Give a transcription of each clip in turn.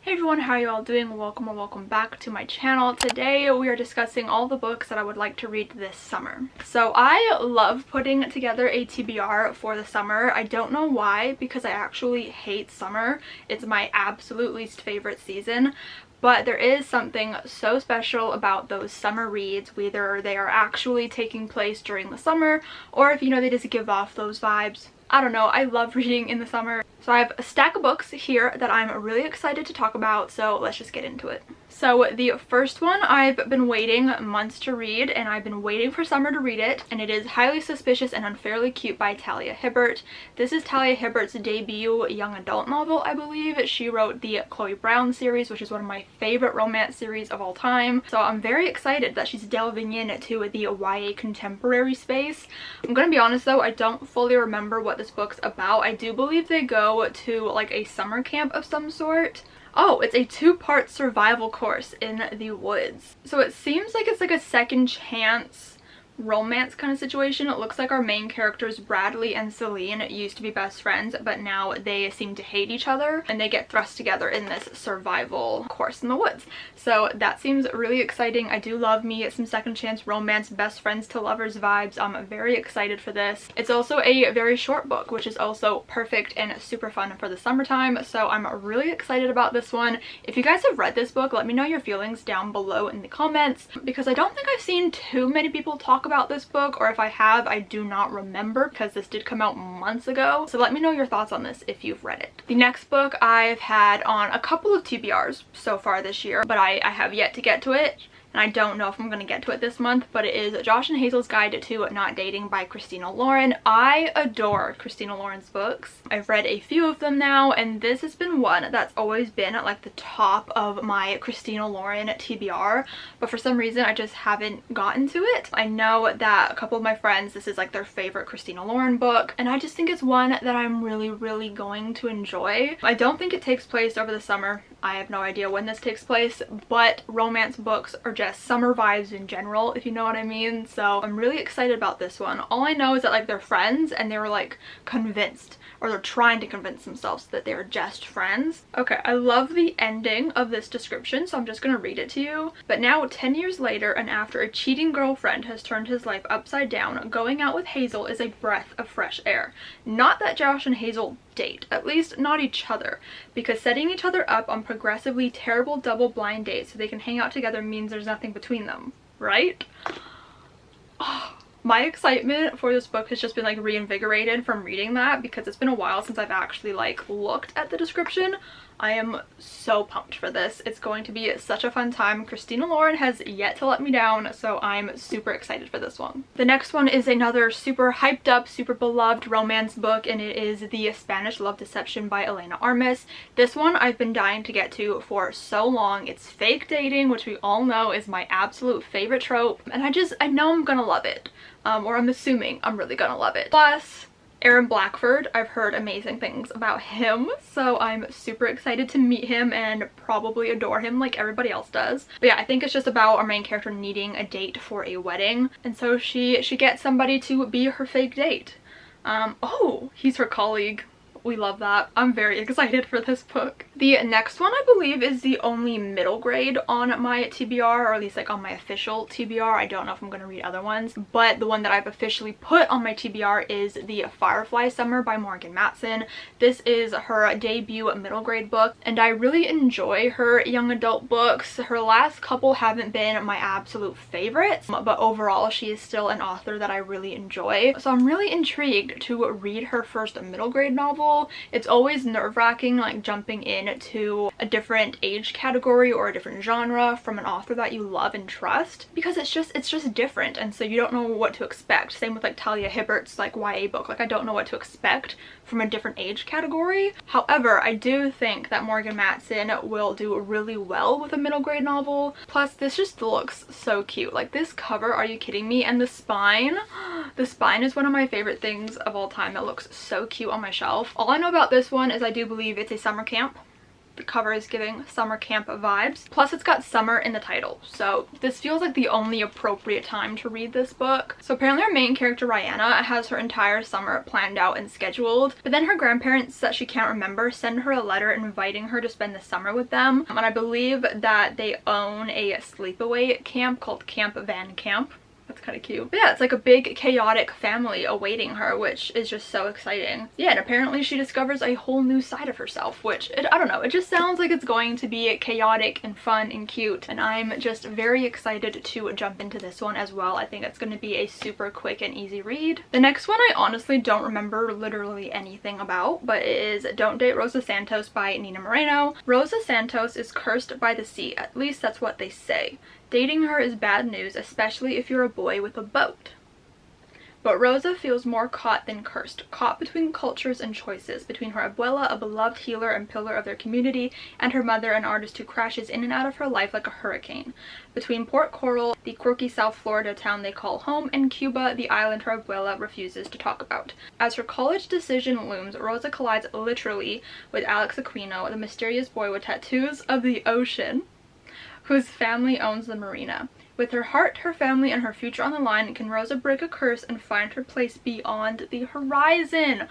Hey everyone, how are you all doing? Welcome or welcome back to my channel. Today we are discussing all the books that I would like to read this summer. So I love putting together a TBR for the summer. I don't know why, because I actually hate summer. It's my absolute least favorite season. But there is something so special about those summer reads, whether they are actually taking place during the summer or if they just give off those vibes. I don't know, I love reading in the summer. So I have a stack of books here that I'm really excited to talk about, so let's just get into it. So the first one I've been waiting months to read, and I've been waiting for summer to read it, and it is Highly Suspicious and Unfairly Cute by Talia Hibbert. This is Talia Hibbert's debut young adult novel, I believe. She wrote the Chloe Brown series, which is one of my favorite romance series of all time. So I'm very excited that she's delving into the YA contemporary space. I'm gonna be honest though, I don't fully remember what this book's about. I do believe they go to like a summer camp of some sort. Oh, it's a two-part survival course in the woods. So it seems like it's like a second chance romance kind of situation. It looks like our main characters Bradley and Celine used to be best friends, but now they seem to hate each other and they get thrust together in this survival course in the woods. So that seems really exciting. I do love me some second chance romance, best friends to lovers vibes. I'm very excited for this. It's also a very short book, which is also perfect and super fun for the summertime. So I'm really excited about this one. If you guys have read this book, let me know your feelings down below in the comments, because I don't think I've seen too many people talk about this book, or if I have, I do not remember because this did come out months ago. So let me know your thoughts on this if you've read it. The next book I've had on a couple of TBRs so far this year, but I have yet to get to it. And I don't know if I'm going to get to it this month, but it is Josh and Hazel's Guide to Not Dating by Christina Lauren. I adore Christina Lauren's books. I've read a few of them now, and this has been one that's always been at like the top of my Christina Lauren TBR, but for some reason I just haven't gotten to it. I know that a couple of my friends, this is like their favorite Christina Lauren book, and I just think it's one that I'm really going to enjoy. I don't think it takes place over the summer. I have no idea when this takes place, but romance books are just summer vibes in general, if you know what I mean. So I'm really excited about this one. All I know is that like they're friends and they were like convinced, or they're trying to convince themselves that they're just friends. Okay, I love the ending of this description, so I'm just gonna read it to you. But now 10 years later, and after a cheating girlfriend has turned his life upside down, going out with Hazel is a breath of fresh air. Not that Josh and Hazel date, at least not each other, because setting each other up on progressively terrible double blind dates so they can hang out together means there's nothing between them, right? Oh, my excitement for this book has just been like reinvigorated from reading that, because it's been a while since I've actually like looked at the description. I am so pumped for this. It's going to be such a fun time. Christina Lauren has yet to let me down, so I'm super excited for this one. The next one is another super hyped up, super beloved romance book, and it is The Spanish Love Deception by Elena Armas. This one I've been dying to get to for so long. It's fake dating, which we all know is my absolute favorite trope, and I know I'm gonna love it, or I'm assuming I'm really gonna love it. Plus, Aaron Blackford, I've heard amazing things about him, so I'm super excited to meet him and probably adore him like everybody else does. But yeah, I think it's just about our main character needing a date for a wedding, and so she gets somebody to be her fake date. Oh, he's her colleague. We love that. I'm very excited for this book. The next one I believe is the only middle grade on my TBR, or at least like on my official TBR. I don't know if I'm going to read other ones, but the one that I've officially put on my TBR is the Firefly Summer by Morgan Matson. This is her debut middle grade book, and I really enjoy her young adult books. Her last couple haven't been my absolute favorites, but overall she is still an author that I really enjoy. So I'm really intrigued to read her first middle grade novel. It's always nerve-wracking like jumping into a different age category or a different genre from an author that you love and trust, because it's just different, and so you don't know what to expect. Same with like Talia Hibbert's like YA book. Like I don't know what to expect from a different age category. However, I do think that Morgan Matson will do really well with a middle grade novel. Plus this just looks so cute. Like this cover, are you kidding me? And the spine is one of my favorite things of all time. It looks so cute on my shelf. All I know about this one is I do believe it's a summer camp. The cover is giving summer camp vibes. Plus it's got summer in the title. So this feels like the only appropriate time to read this book. So apparently our main character Rihanna has her entire summer planned out and scheduled. But then her grandparents that she can't remember send her a letter inviting her to spend the summer with them. And I believe that they own a sleepaway camp called Camp Van Camp. That's kind of cute. But yeah, it's like a big chaotic family awaiting her, which is just so exciting. Yeah, and apparently she discovers a whole new side of herself, which, I don't know, it just sounds like it's going to be chaotic and fun and cute. And I'm just very excited to jump into this one as well. I think it's going to be a super quick and easy read. The next one I honestly don't remember literally anything about, but it is Don't Date Rosa Santos by Nina Moreno. Rosa Santos is cursed by the sea, at least that's what they say. Dating her is bad news, especially if you're a boy with a boat. But Rosa feels more caught than cursed, caught between cultures and choices, between her abuela, a beloved healer and pillar of their community, and her mother, an artist who crashes in and out of her life like a hurricane. Between Port Coral, the quirky South Florida town they call home, and Cuba, the island her abuela refuses to talk about. As her college decision looms, Rosa collides literally with Alex Aquino, the mysterious boy with tattoos of the ocean, whose family owns the marina. With her heart, her family, and her future on the line, can Rosa break a curse and find her place beyond the horizon?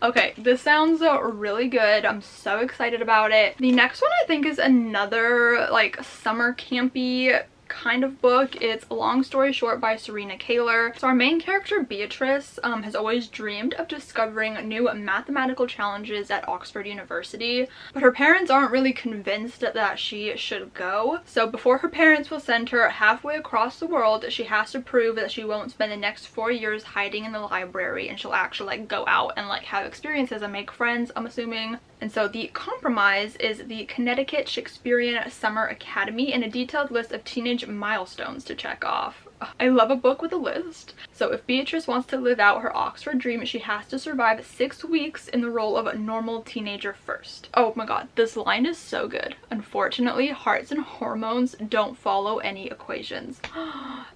Okay, this sounds really good. I'm so excited about it. The next one I think is another like summer campy kind of book. It's A Long Story Short by Serena Kaler. So our main character Beatrice has always dreamed of discovering new mathematical challenges at Oxford University, but her parents aren't really convinced that she should go. So before her parents will send her halfway across the world, she has to prove that she won't spend the next 4 years hiding in the library, and she'll actually like go out and like have experiences and make friends, I'm assuming. And so the compromise is the Connecticut Shakespearean Summer Academy and a detailed list of teenage milestones to check off. I love a book with a list. So if Beatrice wants to live out her Oxford dream, she has to survive 6 weeks in the role of a normal teenager first. Oh my god, this line is so good. Unfortunately, hearts and hormones don't follow any equations.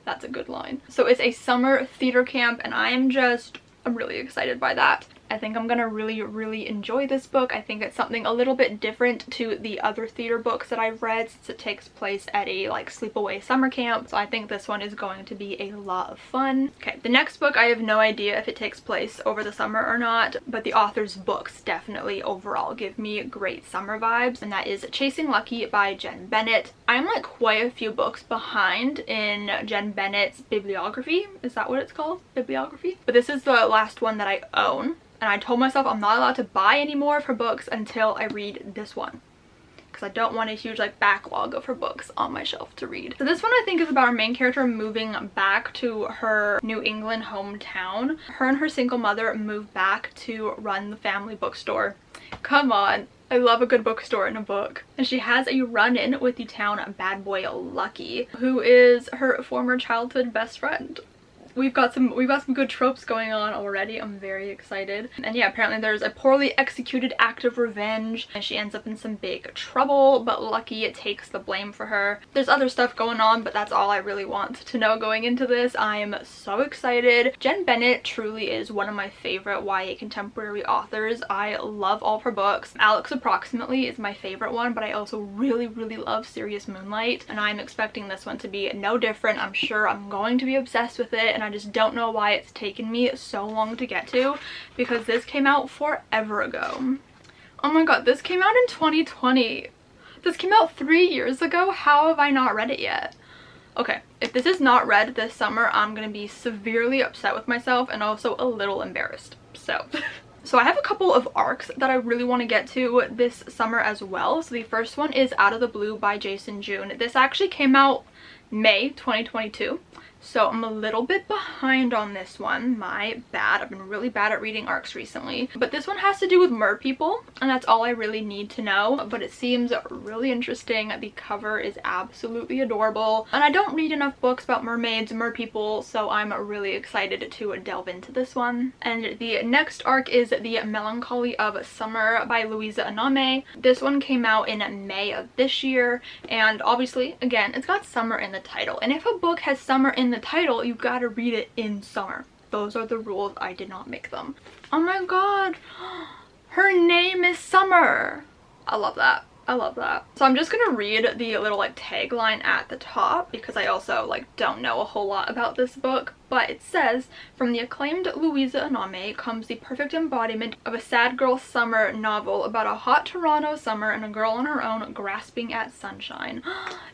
That's a good line. So it's a summer theater camp, and I'm really excited by that. I think I'm gonna really enjoy this book. I think it's something a little bit different to the other theater books that I've read, since it takes place at a like sleepaway summer camp. So I think this one is going to be a lot of fun. Okay, the next book, I have no idea if it takes place over the summer or not, but the author's books definitely overall give me great summer vibes, and that is Chasing Lucky by Jen Bennett. I'm like quite a few books behind in Jen Bennett's bibliography. Is that what it's called? Bibliography? But this is the last one that I own. And I told myself I'm not allowed to buy any more of her books until I read this one, because I don't want a huge like backlog of her books on my shelf to read. So this one I think is about our main character moving back to her New England hometown. Her and her single mother move back to run the family bookstore. Come on, I love a good bookstore in a book. And she has a run-in with the town bad boy Lucky, who is her former childhood best friend. We've got some good tropes going on already. I'm very excited. And yeah, apparently there's a poorly executed act of revenge and she ends up in some big trouble, but Lucky takes the blame for her. There's other stuff going on, but that's all I really want to know going into this. I am so excited. Jen Bennett truly is one of my favorite YA contemporary authors. I love all of her books. Alex Approximately is my favorite one, but I also really love Serious Moonlight, and I'm expecting this one to be no different. I'm sure I'm going to be obsessed with it, and I just don't know why it's taken me so long to get to, because this came out forever ago. Oh my god, this came out in 2020. This came out 3 years ago. How have I not read it yet? Okay, if this is not read this summer, I'm gonna be severely upset with myself and also a little embarrassed. So I have a couple of arcs that I really want to get to this summer as well. So the first one is Out of the Blue by Jason June. This actually came out May 2022. So I'm a little bit behind on this one. My bad. I've been really bad at reading arcs recently. But this one has to do with mer people, and that's all I really need to know. But it seems really interesting. The cover is absolutely adorable. And I don't read enough books about mermaids, mer people, so I'm really excited to delve into this one. And the next arc is The Melancholy of Summer by Louisa Aname. This one came out in May of this year, and obviously, again, it's got summer in the title. And if a book has summer in the title, you gotta read it in summer. Those are the rules. I did not make them. Oh my god, her name is Summer. I love that. I love that. So I'm just gonna read the little like tagline at the top because I also like don't know a whole lot about this book, but it says, from the acclaimed Louisa Aname comes the perfect embodiment of a sad girl summer novel about a hot Toronto summer and a girl on her own grasping at sunshine.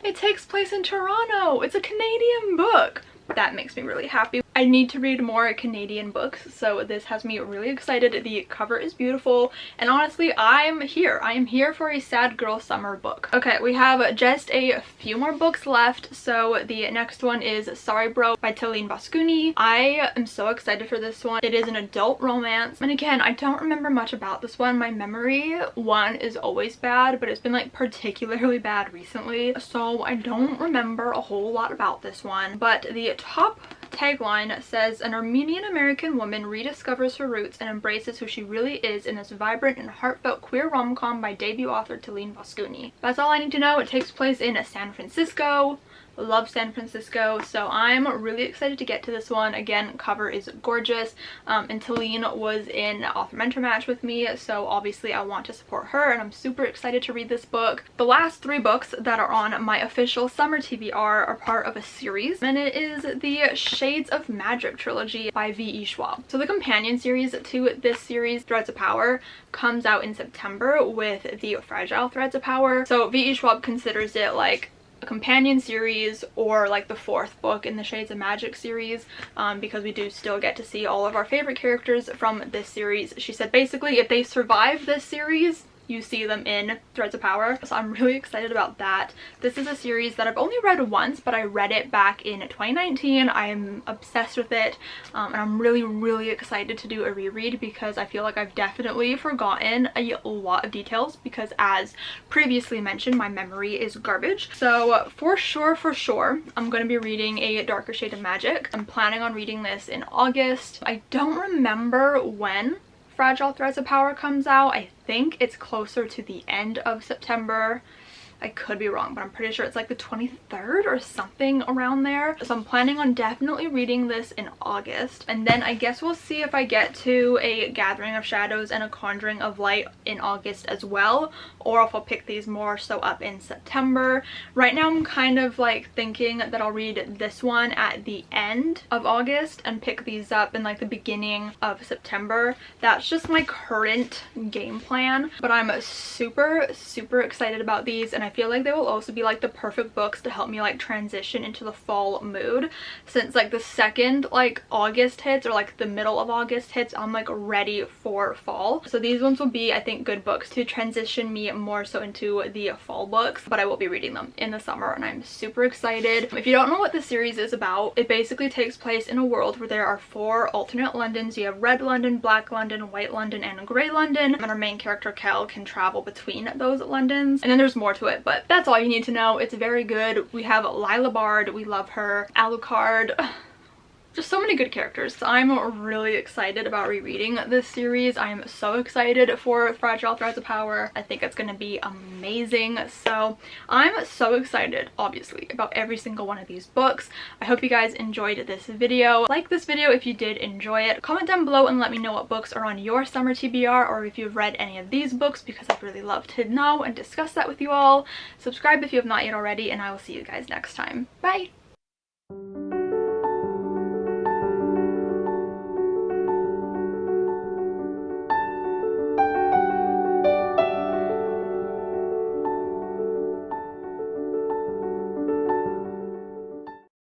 It takes place in Toronto. It's a Canadian book. That makes me really happy. I need to read more Canadian books, so this has me really excited. The cover is beautiful, and honestly, I am here for a sad girl summer book. Okay, we have just a few more books left. So the next one is Sorry Bro by Talene Boscuni. I am so excited for this one. It is an adult romance, and again, I don't remember much about this one. My memory, one, is always bad, but it's been like particularly bad recently, so I don't remember a whole lot about this one. But the top tagline says, an Armenian-American woman rediscovers her roots and embraces who she really is in this vibrant and heartfelt queer rom-com by debut author Talene Boscuni. That's all I need to know. It takes place in San Francisco. Love San Francisco, so I'm really excited to get to this one. Again, cover is gorgeous, and Talene was in Author Mentor Match with me, so obviously I want to support her, and I'm super excited to read this book. The last 3 books that are on my official Summer TBR are part of a series, and it is the Shades of Magic trilogy by V.E. Schwab. So the companion series to this series, Threads of Power, comes out in September with the Fragile Threads of Power. So V.E. Schwab considers it like a companion series or like the 4th book in the Shades of Magic series, because we do still get to see all of our favorite characters from this series. She said basically if they survive this series, you see them in Threads of Power, so I'm really excited about that. This is a series that I've only read once, but I read it back in 2019. I am obsessed with it, and I'm really excited to do a reread because I feel like I've definitely forgotten a lot of details because, as previously mentioned, my memory is garbage. So for sure I'm going to be reading A Darker Shade of Magic. I'm planning on reading this in August. I don't remember when Fragile Threads of Power comes out. I think it's closer to the end of September. I could be wrong, but I'm pretty sure it's like the 23rd or something around there. So I'm planning on definitely reading this in August. And then I guess we'll see if I get to a Gathering of Shadows and a Conjuring of Light in August as well, or if I'll pick these more so up in September. Right now I'm kind of like thinking that I'll read this one at the end of August and pick these up in like the beginning of September. That's just my current game plan, but I'm super excited about these, and I feel like they will also be like the perfect books to help me like transition into the fall mood, since like the second like August hits or like the middle of August hits, I'm like ready for fall. So these ones will be, I think, good books to transition me more so into the fall books, but I will be reading them in the summer and I'm super excited. If you don't know what the series is about, it basically takes place in a world where there are 4 alternate Londons. You have Red London, Black London, White London, and Grey London, and our main character Kel can travel between those Londons, and then there's more to it, but that's all you need to know. It's very good. We have Lila Bard, we love her, Alucard, just so many good characters. So I'm really excited about rereading this series. I am so excited for Fragile Threads of Power. I think it's going to be amazing. So I'm so excited, obviously, about every single one of these books. I hope you guys enjoyed this video. Like this video if you did enjoy it. Comment down below and let me know what books are on your summer TBR, or if you've read any of these books, because I'd really love to know and discuss that with you all. Subscribe if you have not yet already, and I will see you guys next time. Bye!